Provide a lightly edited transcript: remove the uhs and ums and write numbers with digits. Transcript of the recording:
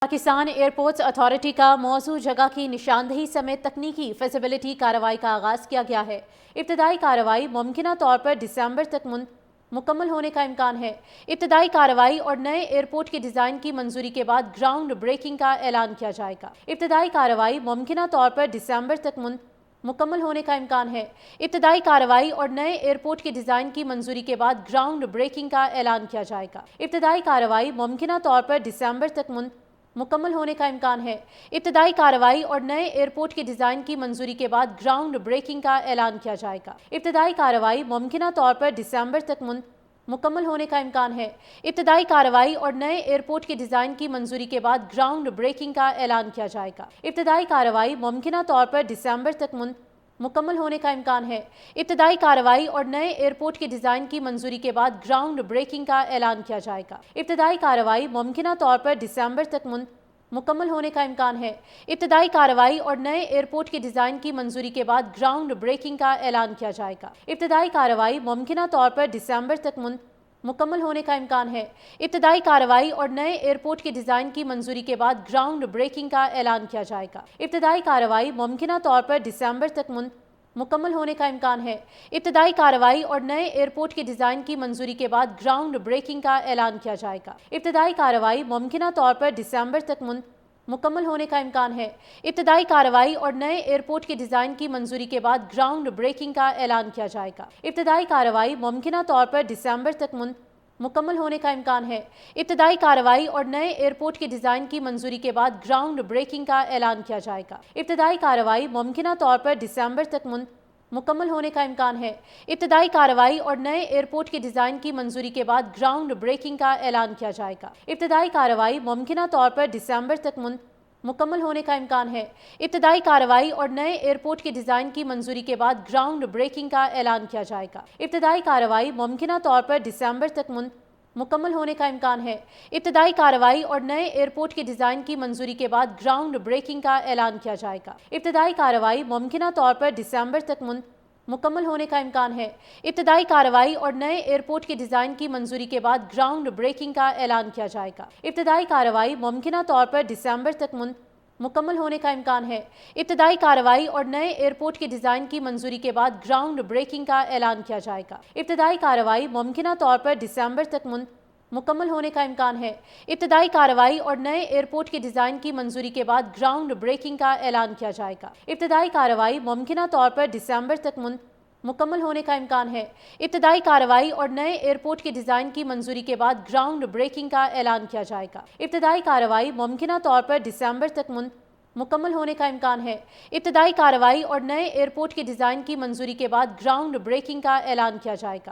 Pakistan airports authority کا موضوع جگہ کی نشاندہی سمیت تکنیکی فیزیبلٹی کارروائی کا آغاز کیا گیا ہے۔ ابتدائی کارروائی ممکنہ طور پر دسمبر تک مکمل ہونے کا امکان ہے۔ ابتدائی کارروائی اور نئے ایئرپورٹ کے ڈیزائن کی منظوری کے بعد گراؤنڈ بریکنگ کا اعلان کیا جائے گا۔ ابتدائی کارروائی ممکنہ طور پر دسمبر تک مکمل ہونے کا امکان ہے۔ ابتدائی کارروائی اور نئے ایئرپورٹ کے ڈیزائن کی منظوری کے بعد گراؤنڈ بریکنگ کا اعلان کیا جائے گا۔ ابتدائی کارروائی ممکنہ طور پر دسمبر تک مکمل ہونے کا امکان ہے۔ ابتدائی کارروائی اور نئے ایئرپورٹ کے ڈیزائن کی منظوری کے بعد گراؤنڈ بریکنگ کا اعلان کیا جائے گا۔ ابتدائی کارروائی ممکنہ طور پر دسمبر تک مکمل ہونے کا امکان ہے۔ ابتدائی کارروائی اور نئے ایئرپورٹ کے ڈیزائن کی منظوری کے بعد گراؤنڈ بریکنگ کا اعلان کیا جائے گا۔ ابتدائی کارروائی ممکنہ طور پر دسمبر تک مکمل ہونے کا امکان ہے۔ ابتدائی کارروائی اور نئے ایئرپورٹ کے ڈیزائن کی منظوری کے بعد گراؤنڈ بریکنگ کا اعلان کیا جائے گا۔ ابتدائی کارروائی ممکنہ طور پر دسمبر تک مکمل ہونے کا امکان ہے۔ ابتدائی کارروائی اور نئے ایئرپورٹ کے ڈیزائن کی منظوری کے بعد گراؤنڈ بریکنگ کا اعلان کیا جائے گا۔ ابتدائی کارروائی ممکنہ طور پر دسمبر تک مکمل ہونے کا امکان ہے۔ ابتدائی کارروائی اور نئے ایئرپورٹ کے ڈیزائن کی منظوری کے بعد گراؤنڈ بریکنگ کا اعلان کیا جائے گا۔ ابتدائی کارروائی ممکنہ طور پر دسمبر تک مکمل ہونے کا امکان ہے۔ ابتدائی کارروائی اور نئے ایئرپورٹ کے ڈیزائن کی منظوری کے بعد گراؤنڈ بریکنگ کا اعلان کیا جائے گا۔ ابتدائی کارروائی ممکنہ طور پر دسمبر تک مکمل ہونے کا امکان ہے۔ ابتدائی کارروائی اور نئے ایئرپورٹ کے ڈیزائن کی منظوری کے بعد گراؤنڈ بریکنگ کا اعلان کیا جائے گا۔ ابتدائی کارروائی ممکنہ طور پر دسمبر تک مکمل ہونے کا امکان ہے۔ ابتدائی کارروائی اور نئے ایئرپورٹ کے ڈیزائن کی منظوری کے بعد گراؤنڈ بریکنگ کا اعلان کیا جائے گا۔ ابتدائی کارروائی ممکنہ طور پر دسمبر تک مکمل ہونے کا امکان ہے۔ ابتدائی کارروائی اور نئے ایئرپورٹ کے ڈیزائن کی منظوری کے بعد گراؤنڈ بریکنگ کا اعلان کیا جائے گا۔ ابتدائی کارروائی ممکنہ طور پر دسمبر تک مکمل ہونے کا امکان ہے۔ ابتدائی کارروائی اور نئے ایئرپورٹ کے ڈیزائن کی منظوری کے بعد گراؤنڈ بریکنگ کا اعلان کیا جائے گا۔ ابتدائی کارروائی ممکنہ طور پر دسمبر تک مکمل ہونے کا امکان ہے۔ ابتدائی کارروائی اور نئے ایئرپورٹ کے ڈیزائن کی منظوری کے بعد گراؤنڈ بریکنگ کا اعلان کیا جائے گا۔ ابتدائی کارروائی ممکنہ طور پر دسمبر تک مکمل ہونے کا امکان ہے۔ ابتدائی کارروائی اور نئے ایئرپورٹ کے ڈیزائن کی منظوری کے بعد گراؤنڈ بریکنگ کا اعلان کیا جائے گا۔ ابتدائی کارروائی ممکنہ طور پر دسمبر تک مکمل ہونے کا امکان ہے۔ ابتدائی کارروائی اور نئے ایئرپورٹ کے ڈیزائن کی منظوری کے بعد گراؤنڈ بریکنگ کا اعلان کیا جائے گا۔ ابتدائی کارروائی ممکنہ طور پر دسمبر تک مکمل ہونے کا امکان ہے۔ ابتدائی کارروائی اور نئے ایئرپورٹ کے ڈیزائن کی منظوری کے بعد گراؤنڈ بریکنگ کا اعلان کیا جائے گا۔ ابتدائی کارروائی ممکنہ طور پر دسمبر تک مکمل ہونے کا امکان ہے۔ ابتدائی کارروائی اور نئے ایئرپورٹ کے ڈیزائن کی منظوری کے بعد گراؤنڈ بریکنگ کا اعلان کیا جائے گا۔ ابتدائی کارروائی ممکنہ طور پر دسمبر تک مکمل ہونے کا امکان ہے۔ ابتدائی کارروائی اور نئے ایئرپورٹ کے ڈیزائن کی منظوری کے بعد گراؤنڈ بریکنگ کا اعلان کیا جائے گا۔